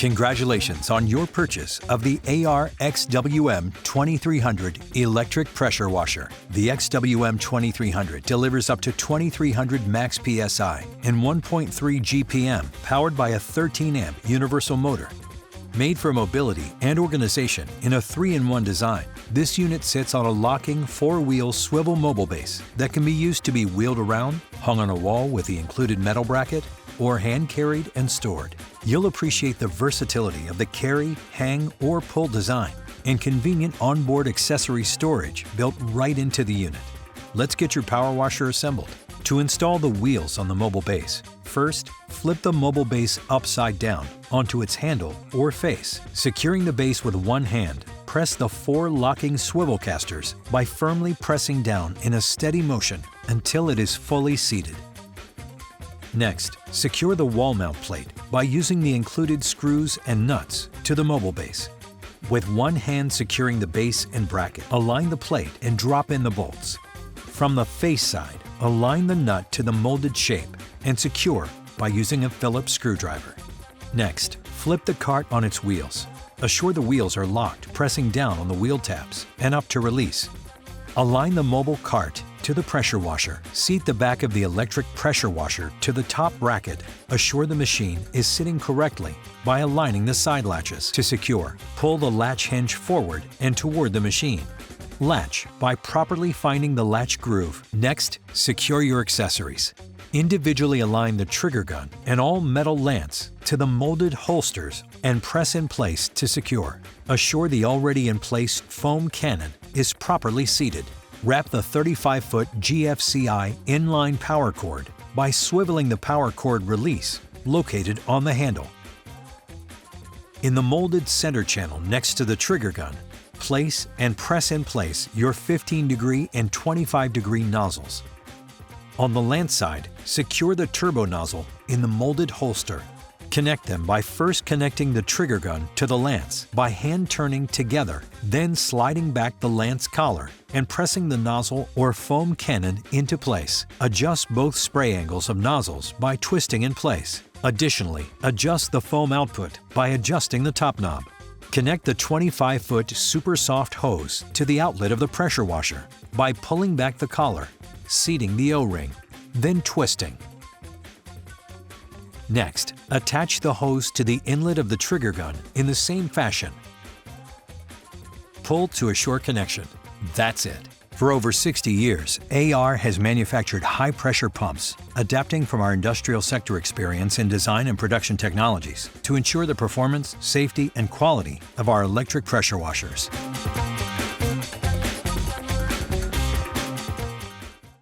Congratulations on your purchase of the AR XWM2300 electric pressure washer. The XWM2300 delivers up to 2300 max PSI and 1.3 GPM, powered by a 13-amp universal motor. Made for mobility and organization in a 3-in-1 design, this unit sits on a locking 4-wheel swivel mobile base that can be used to be wheeled around, hung on a wall with the included metal bracket, or hand-carried and stored. You'll appreciate the versatility of the carry, hang, or pull design and convenient onboard accessory storage built right into the unit. Let's get your power washer assembled. To install the wheels on the mobile base, first, flip the mobile base upside down onto its handle or face. Securing the base with one hand, press the 4 locking swivel casters by firmly pressing down in a steady motion until it is fully seated. Next, secure the wall mount plate by using the included screws and nuts to the mobile base. With one hand securing the base and bracket, align the plate and drop in the bolts. From the face side, align the nut to the molded shape and secure by using a Phillips screwdriver. Next, flip the cart on its wheels. Assure the wheels are locked, pressing down on the wheel tabs and up to release. Align the mobile cart to the pressure washer. Seat the back of the electric pressure washer to the top bracket. Assure the machine is sitting correctly by aligning the side latches. To secure, pull the latch hinge forward and toward the machine. Latch by properly finding the latch groove. Next, secure your accessories. Individually align the trigger gun and all metal lance to the molded holsters and press in place to secure. Assure the already in place foam cannon is properly seated. Wrap the 35-foot GFCI inline power cord by swiveling the power cord release located on the handle. In the molded center channel next to the trigger gun, place and press in place your 15-degree and 25-degree nozzles. On the lance side, secure the turbo nozzle in the molded holster. Connect them by first connecting the trigger gun to the lance by hand turning together, then sliding back the lance collar and pressing the nozzle or foam cannon into place. Adjust both spray angles of nozzles by twisting in place. Additionally, adjust the foam output by adjusting the top knob. Connect the 25-foot super soft hose to the outlet of the pressure washer by pulling back the collar, seating the O-ring, then twisting. Next, attach the hose to the inlet of the trigger gun in the same fashion. Pull to assure connection. That's it. For over 60 years, AR has manufactured high-pressure pumps, adapting from our industrial sector experience in design and production technologies to ensure the performance, safety, and quality of our electric pressure washers.